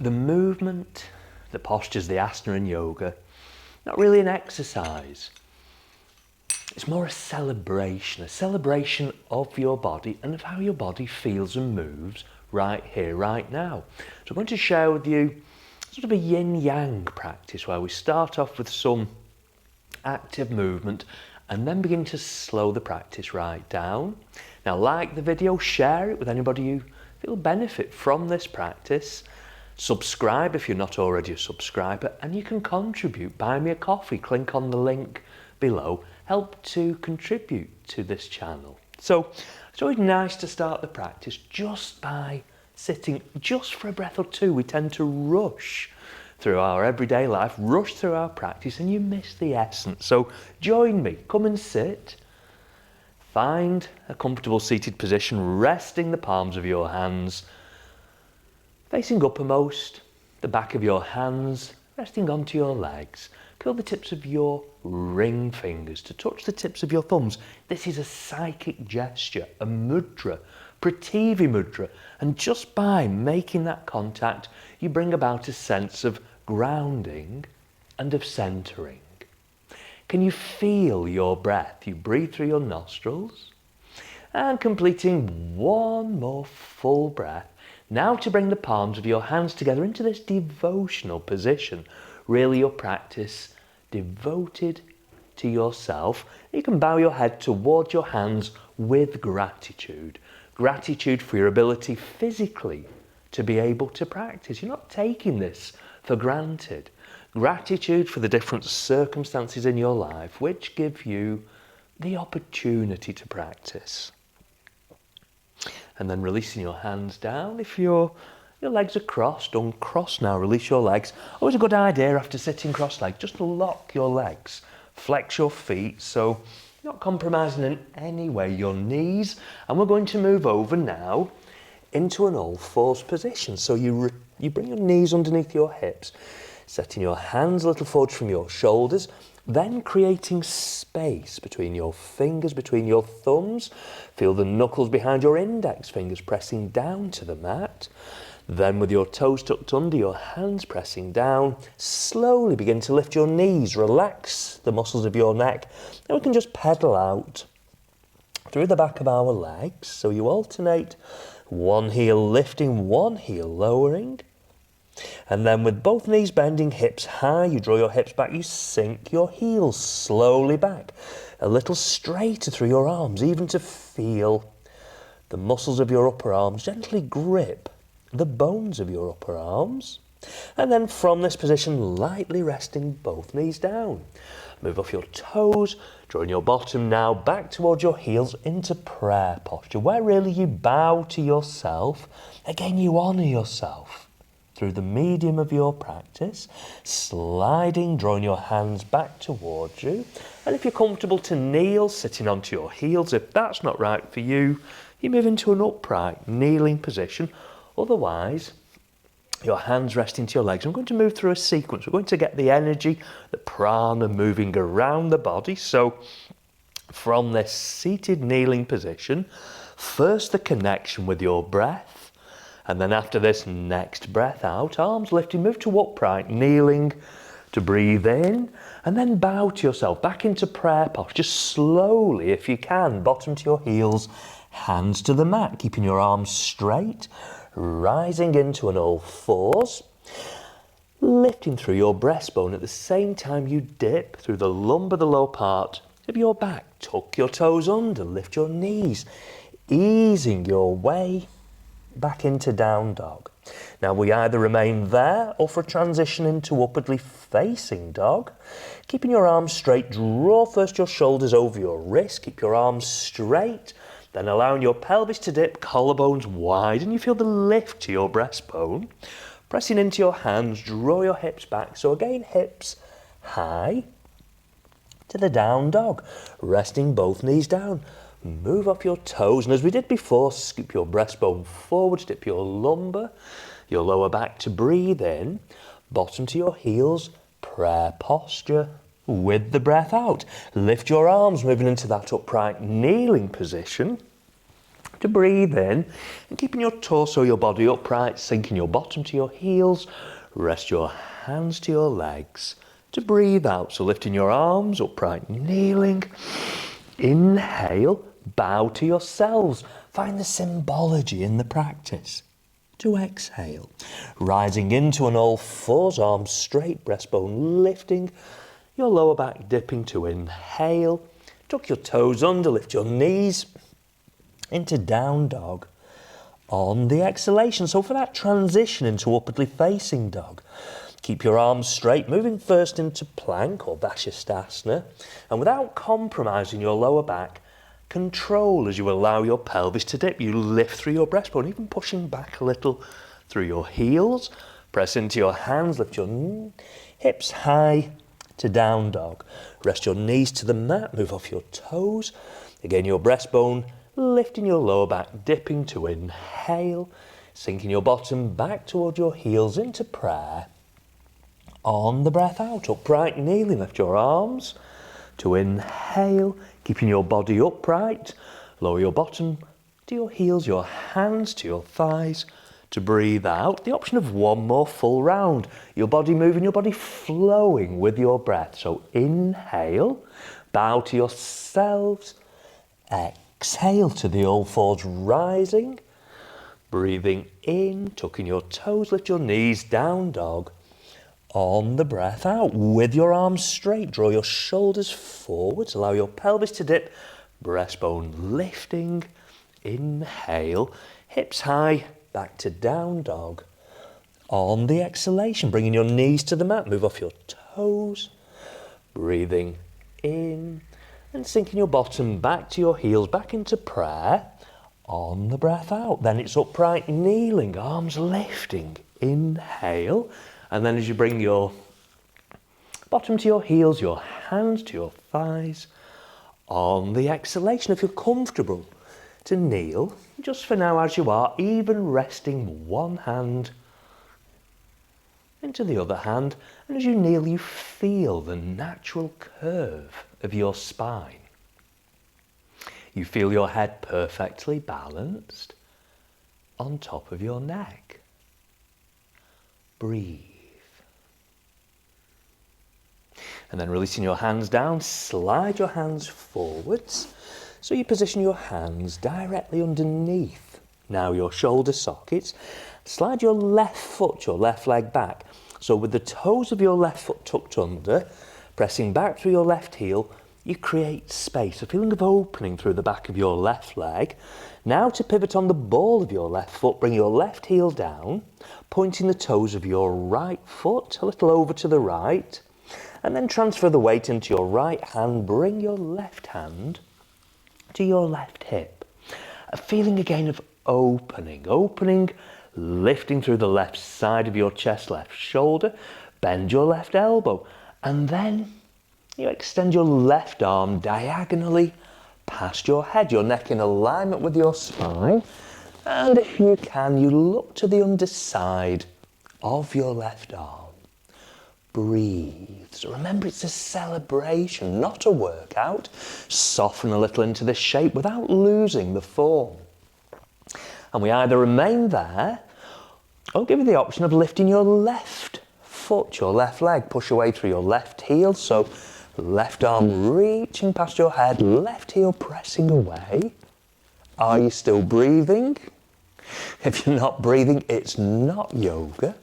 The movement, the postures, the asana in yoga, not really an exercise. It's more a celebration of your body and of how your body feels and moves right here, right now. So I'm going to share with you sort of a yin-yang practice where we start off with some active movement and then begin to slow the practice right down. Now, like the video, share it with anybody you feel benefit from this practice. Subscribe if you're not already a subscriber, and you can contribute. Buy me a coffee, click on the link below, help to contribute to this channel. So it's always nice to start the practice just by sitting just for a breath or two. We tend to rush through our everyday life, rush through our practice, and you miss the essence. So join me, come and sit. Find a comfortable seated position, resting the palms of your hands facing uppermost, the back of your hands resting onto your legs. Curl the tips of your ring fingers to touch the tips of your thumbs. This is a psychic gesture, a mudra, Prithvi mudra, and just by making that contact, you bring about a sense of grounding and of centering. Can you feel your breath? You breathe through your nostrils and completing one more full breath. Now to bring the palms of your hands together into this devotional position. Really your practice devoted to yourself. You can bow your head towards your hands with gratitude. Gratitude for your ability physically to be able to practice. You're not taking this for granted. Gratitude for the different circumstances in your life which give you the opportunity to practice. And then releasing your hands down. If your legs are crossed, uncross now, release your legs. Always a good idea after sitting cross-legged, just to lock your legs. Flex your feet, so you're not compromising in any way your knees. And we're going to move over now into an all fours position. So you bring your knees underneath your hips, setting your hands a little forward from your shoulders, then creating space between your fingers, between your thumbs. Feel the knuckles behind your index fingers pressing down to the mat. Then with your toes tucked under, your hands pressing down, slowly begin to lift your knees, relax the muscles of your neck. Then we can just pedal out through the back of our legs. So you alternate one heel lifting, one heel lowering. And then with both knees bending, hips high, you draw your hips back, you sink your heels slowly back. A little straighter through your arms, even to feel the muscles of your upper arms gently grip the bones of your upper arms. And then from this position, lightly resting both knees down. Move off your toes, drawing your bottom now back towards your heels into prayer posture, where really you bow to yourself. Again, you honour yourself through the medium of your practice, sliding, drawing your hands back towards you. And if you're comfortable to kneel, sitting onto your heels, if that's not right for you, you move into an upright kneeling position. Otherwise, your hands rest into your legs. I'm going to move through a sequence. We're going to get the energy, the prana moving around the body. So from this seated kneeling position, first the connection with your breath. And then after this, next breath out, arms lifting, move to upright, kneeling to breathe in, and then bow to yourself, back into prayer posture. Just slowly, if you can, bottom to your heels, hands to the mat, keeping your arms straight, rising into an all fours, lifting through your breastbone at the same time you dip through the lumbar, the lower part of your back. Tuck your toes under, lift your knees, easing your way back into down dog. Now we either remain there or for a transition into upwardly facing dog. Keeping your arms straight, draw first your shoulders over your wrist, keep your arms straight, then allowing your pelvis to dip, collarbones wide, and you feel the lift to your breastbone. Pressing into your hands, draw your hips back. So again, hips high to the down dog, resting both knees down. Move off your toes, and as we did before, scoop your breastbone forward, dip your lumbar, your lower back to breathe in, bottom to your heels, prayer posture with the breath out. Lift your arms, moving into that upright kneeling position. To breathe in and keeping your torso, your body upright, sinking your bottom to your heels, rest your hands to your legs. To breathe out, so lifting your arms upright, kneeling. Inhale, bow to yourselves. Find the symbology in the practice. To exhale, rising into an all fours, arms straight, breastbone lifting, your lower back dipping. To inhale, tuck your toes under, lift your knees into down dog. On the exhalation, so for that transition into upwardly facing dog, keep your arms straight, moving first into plank or Vashisthasana, and without compromising your lower back, control as you allow your pelvis to dip. You lift through your breastbone, even pushing back a little through your heels. Press into your hands, lift your hips high to down dog. Rest your knees to the mat, move off your toes. Again, your breastbone lifting, your lower back dipping. To inhale, sinking your bottom back toward your heels into prayer. On the breath out, upright kneeling, lift your arms. To inhale, keeping your body upright, lower your bottom to your heels, your hands to your thighs. To breathe out, the option of one more full round. Your body moving, your body flowing with your breath. So inhale, bow to yourselves. Exhale to the all fours, rising. Breathing in, tucking your toes, lift your knees, down dog. On the breath out, with your arms straight, draw your shoulders forwards, allow your pelvis to dip, breastbone lifting. Inhale, hips high, back to down dog. On the exhalation, bringing your knees to the mat, move off your toes. Breathing in and sinking your bottom back to your heels, back into prayer. On the breath out, then it's upright kneeling, arms lifting. Inhale. And then as you bring your bottom to your heels, your hands to your thighs, on the exhalation, if you're comfortable, to kneel, just for now as you are, even resting one hand into the other hand. And as you kneel, you feel the natural curve of your spine. You feel your head perfectly balanced on top of your neck. Breathe. And then releasing your hands down, slide your hands forwards. So you position your hands directly underneath now your shoulder sockets. Slide your left foot, your left leg back. So with the toes of your left foot tucked under, pressing back through your left heel, you create space, a feeling of opening through the back of your left leg. Now to pivot on the ball of your left foot, bring your left heel down, pointing the toes of your right foot a little over to the right. And then transfer the weight into your right hand. Bring your left hand to your left hip. A feeling again of opening, lifting through the left side of your chest, left shoulder. Bend your left elbow. And then you extend your left arm diagonally past your head, your neck in alignment with your spine. And if you can, you look to the underside of your left arm. Breathe. So remember, it's a celebration, not a workout. Soften a little into this shape without losing the form. And we either remain there, or give you the option of lifting your left foot, your left leg. Push away through your left heel. So left arm reaching past your head, left heel pressing away. Are you still breathing? If you're not breathing, it's not yoga.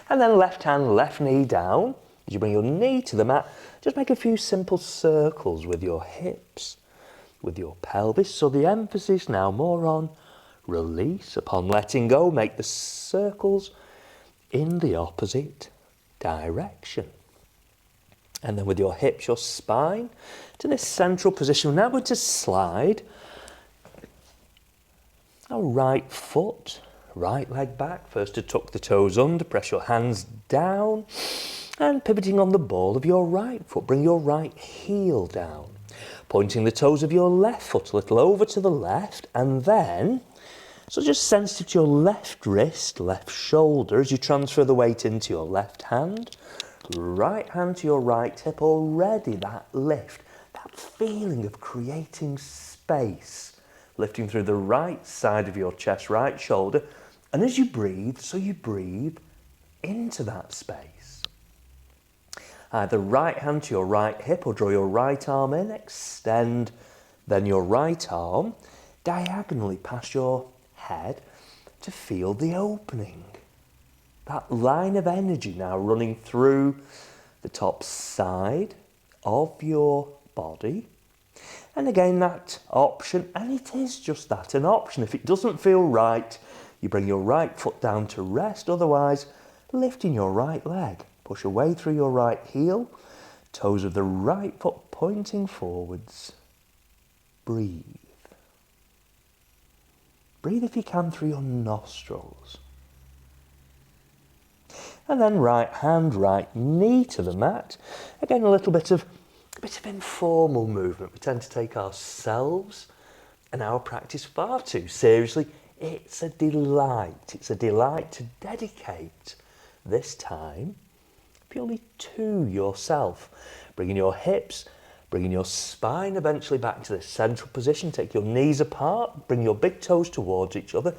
And then left hand, left knee down. As you bring your knee to the mat, just make a few simple circles with your hips, with your pelvis. So the emphasis now more on release. Upon letting go, make the circles in the opposite direction. And then with your hips, your spine to this central position. We're now going to slide our right foot, right leg back. First to tuck the toes under, press your hands down, and pivoting on the ball of your right foot, bring your right heel down, pointing the toes of your left foot a little over to the left, and then, so just sensitive to your left wrist, left shoulder, as you transfer the weight into your left hand, right hand to your right hip. Already that lift, that feeling of creating space lifting through the right side of your chest, right shoulder. And as you breathe, so you breathe into that space. Either right hand to your right hip or draw your right arm in, extend then your right arm diagonally past your head to feel the opening. That line of energy now running through the top side of your body. And again, that option, and it is just that, an option. If it doesn't feel right, you bring your right foot down to rest. Otherwise, lifting your right leg. Push away through your right heel. Toes of the right foot pointing forwards. Breathe. Breathe if you can through your nostrils. And then right hand, right knee to the mat. Again, a bit of informal movement. We tend to take ourselves and our practice far too seriously. It's a delight. It's a delight to dedicate this time purely to yourself. Bringing your hips, bringing your spine eventually back to the central position. Take your knees apart, bring your big toes towards each other.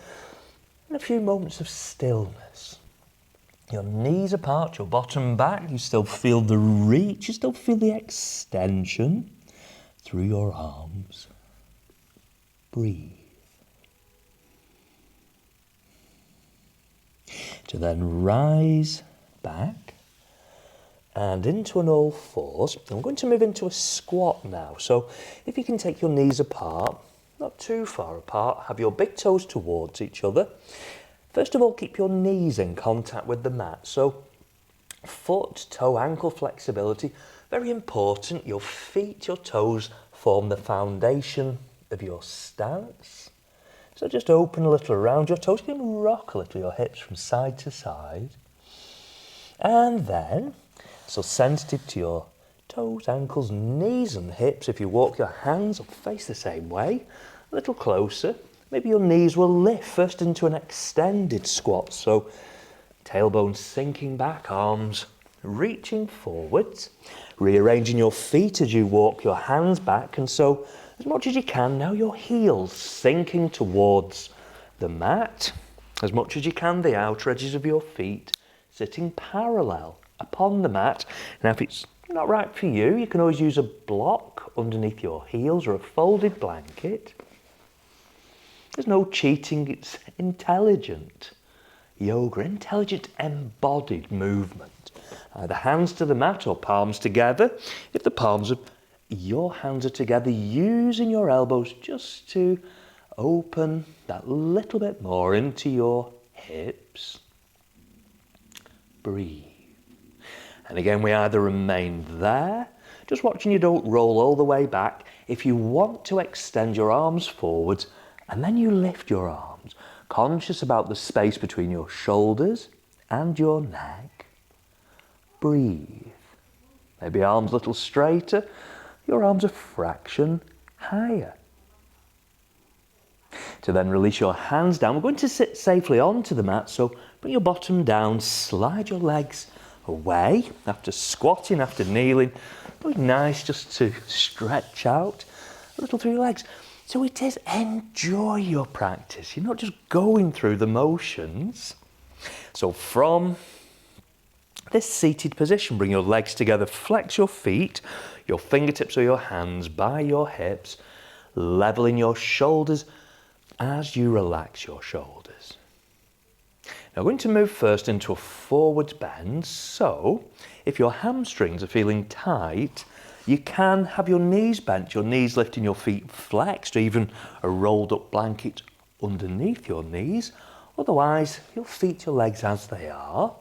And a few moments of stillness. Your knees apart, your bottom back, you still feel the reach, you still feel the extension through your arms. Breathe. To then rise back and into an all fours. I'm going to move into a squat now. So if you can take your knees apart, not too far apart, have your big toes towards each other. First of all, keep your knees in contact with the mat. So foot, toe, ankle flexibility, very important. Your feet, your toes form the foundation of your stance. So just open a little around your toes. You can rock a little your hips from side to side. And then, so sensitive to your toes, ankles, knees and hips. If you walk your hands will face the same way, a little closer. Maybe your knees will lift first into an extended squat. So tailbone sinking back, arms reaching forwards, rearranging your feet as you walk your hands back. And so as much as you can, now your heels sinking towards the mat. As much as you can, the outer edges of your feet sitting parallel upon the mat. Now if it's not right for you, you can always use a block underneath your heels or a folded blanket. There's no cheating, it's intelligent yoga, intelligent embodied movement. Either hands to the mat or palms together. If the palms of your hands are together, using your elbows just to open that little bit more into your hips. Breathe. And again, we either remain there, just watching you don't roll all the way back. If you want to extend your arms forwards, and then you lift your arms, conscious about the space between your shoulders and your neck. Breathe. Maybe arms a little straighter, your arms a fraction higher. To then release your hands down, we're going to sit safely onto the mat, so bring your bottom down, slide your legs away after squatting, after kneeling. Really nice just to stretch out a little through your legs. So it is, enjoy your practice. You're not just going through the motions. So from this seated position, bring your legs together, flex your feet, your fingertips or your hands by your hips, leveling your shoulders as you relax your shoulders. Now we're going to move first into a forward bend. So if your hamstrings are feeling tight, you can have your knees bent, your knees lifting, your feet flexed, or even a rolled up blanket underneath your knees. Otherwise, you'll feet your legs as they are.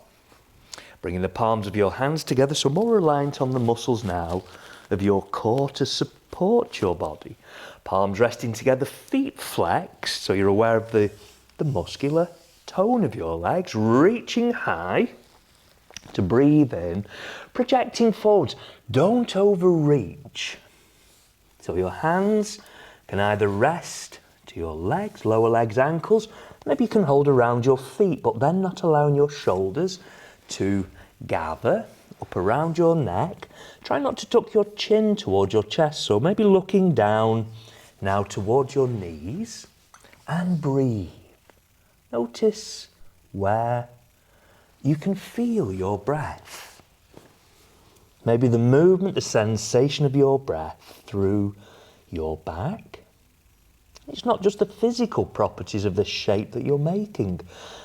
Bringing the palms of your hands together, so more reliant on the muscles now of your core to support your body. Palms resting together, feet flexed, so you're aware of the muscular tone of your legs, reaching high to breathe in, projecting forwards. Don't overreach. So your hands can either rest to your legs, lower legs, ankles. Maybe you can hold around your feet, but then not allowing your shoulders to gather up around your neck. Try not to tuck your chin towards your chest, so maybe looking down Now towards your knees and breathe. Notice where you can feel your breath. Maybe the movement, the sensation of your breath through your back. It's not just the physical properties of the shape that you're making.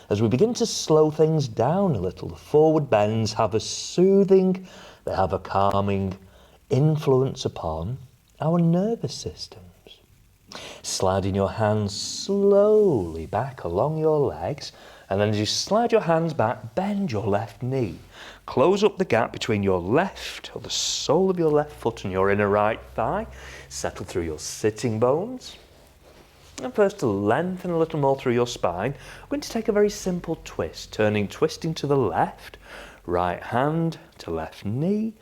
As we begin to slow things down a little, the forward bends have a soothing, they have a calming influence upon our nervous systems. Sliding your hands slowly back along your legs, and then as you slide your hands back, bend your left knee. Close up the gap between your left, or the sole of your left foot and your inner right thigh. Settle through your sitting bones. And first to lengthen a little more through your spine, we're going to take a very simple twist, twisting to the left, right hand to left knee,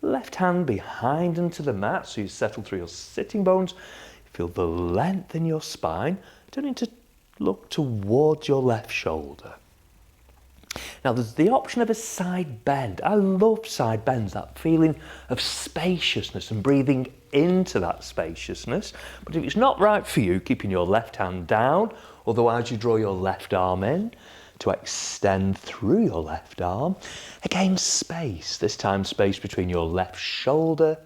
left hand behind and to the mat, so you settle through your sitting bones. Feel the length in your spine, turning to look towards your left shoulder. Now there's the option of a side bend. I love side bends, that feeling of spaciousness and breathing into that spaciousness. But if it's not right for you, keeping your left hand down, otherwise you draw your left arm in to extend through your left arm. Again, space, this time space between your left shoulder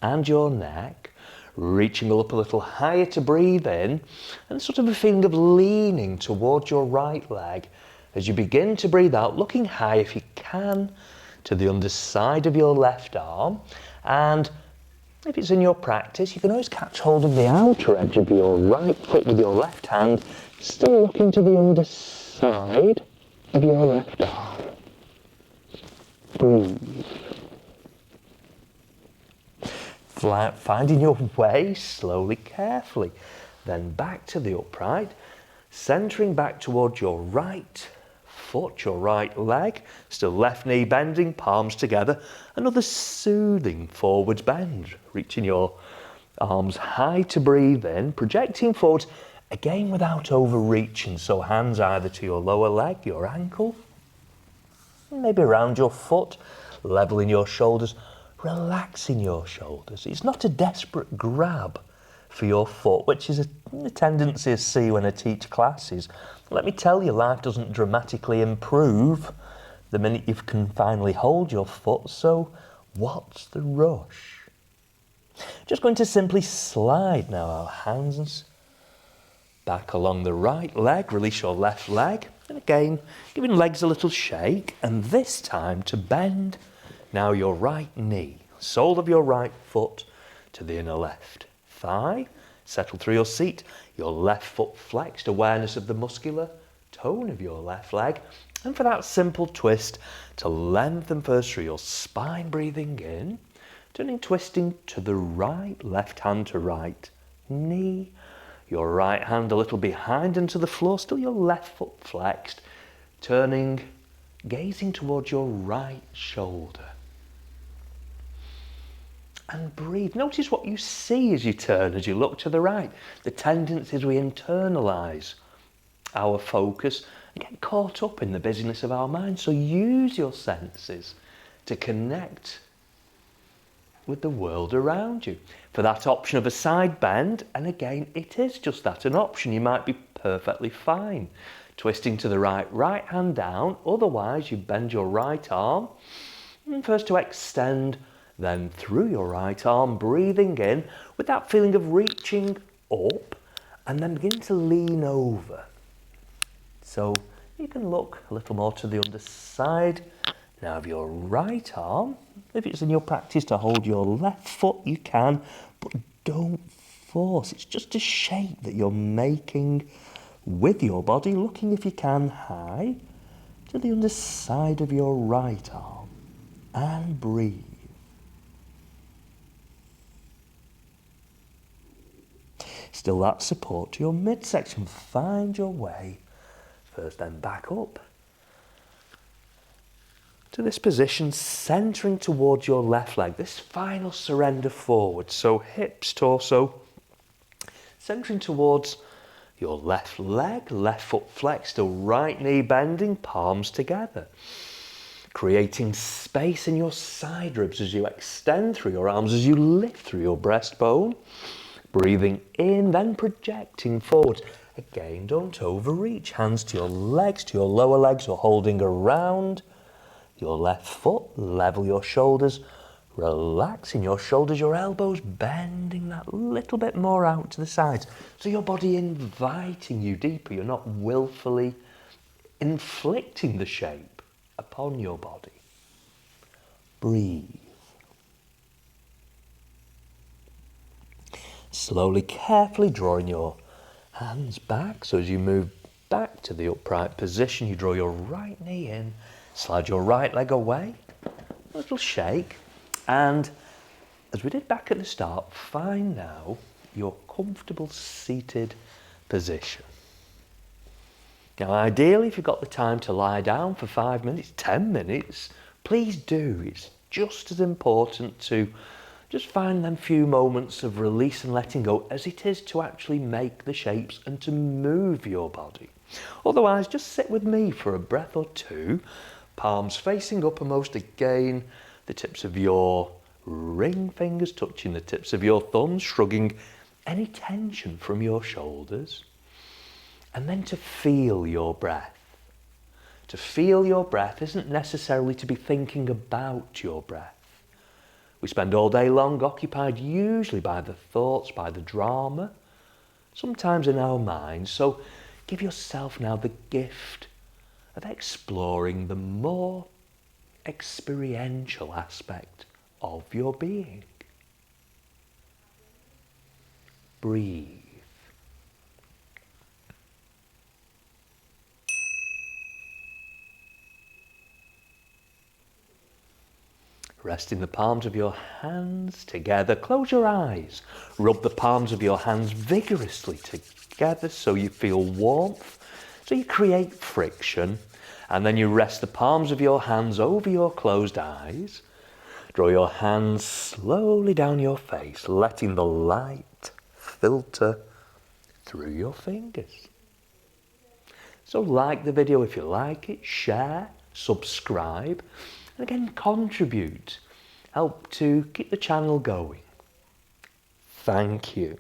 and your neck. Reaching up a little higher to breathe in, and sort of a feeling of leaning towards your right leg as you begin to breathe out, looking high if you can to the underside of your left arm. And if it's in your practice, you can always catch hold of the outer edge of your right foot with your left hand, still looking to the underside of your left arm. Breathe. Finding your way slowly, carefully. Then back to the upright, centering back towards your right foot, your right leg. Still left knee bending, palms together. Another soothing forward bend. Reaching your arms high to breathe in, projecting forward, again without overreaching. So hands either to your lower leg, your ankle, maybe around your foot, leveling your shoulders. Relaxing your shoulders. It's not a desperate grab for your foot, which is a tendency I see when I teach classes. Let me tell you, life doesn't dramatically improve the minute you can finally hold your foot, so what's the rush? Just going to simply slide now our hands back along the right leg, release your left leg, and again, giving legs a little shake, and this time to bend now your right knee, sole of your right foot to the inner left thigh. Settle through your seat, your left foot flexed, awareness of the muscular tone of your left leg. And for that simple twist, to lengthen first through your spine, breathing in, turning, twisting to the right, left hand to right knee, your right hand a little behind and to the floor, still your left foot flexed, turning, gazing towards your right shoulder. And breathe. Notice what you see as you turn, as you look to the right. The tendencies we internalise our focus and get caught up in the busyness of our mind. So use your senses to connect with the world around you. For that option of a side bend, and again, it is just that, an option. You might be perfectly fine twisting to the right hand down. Otherwise, you bend your right arm, and first to extend, then through your right arm, breathing in with that feeling of reaching up, and then begin to lean over. So you can look a little more to the underside now of your right arm. If it's in your practice to hold your left foot, you can, but don't force. It's just a shape that you're making with your body, looking if you can high to the underside of your right arm, and breathe. Still that support to your midsection. Find your way first, then back up to this position, centering towards your left leg. This final surrender forward. So hips, torso, centering towards your left leg, left foot flexed, still right knee bending, palms together. Creating space in your side ribs as you extend through your arms, as you lift through your breastbone. Breathing in, then projecting forward. Again, don't overreach. Hands to your legs, to your lower legs, or holding around your left foot. Level your shoulders, relaxing your shoulders, your elbows, bending that little bit more out to the sides. So your body inviting you deeper. You're not willfully inflicting the shape upon your body. Breathe. Slowly, carefully drawing your hands back. So as you move back to the upright position, you draw your right knee in, slide your right leg away, a little shake, and as we did back at the start, find now your comfortable seated position. Now ideally, if you've got the time to lie down for 5 minutes, 10 minutes, please do. It's just as important to just find them few moments of release and letting go as it is to actually make the shapes and to move your body. Otherwise, just sit with me for a breath or two, palms facing uppermost again, the tips of your ring fingers touching the tips of your thumbs, shrugging any tension from your shoulders, and then to feel your breath. To feel your breath isn't necessarily to be thinking about your breath. We spend all day long occupied usually by the thoughts, by the drama, sometimes in our minds. So give yourself now the gift of exploring the more experiential aspect of your being. Breathe. Resting the palms of your hands together. Close your eyes. Rub the palms of your hands vigorously together so you feel warmth, so you create friction. And then you rest the palms of your hands over your closed eyes. Draw your hands slowly down your face, letting the light filter through your fingers. So like the video if you like it, share, subscribe, and again contribute. Help to keep the channel going. Thank you.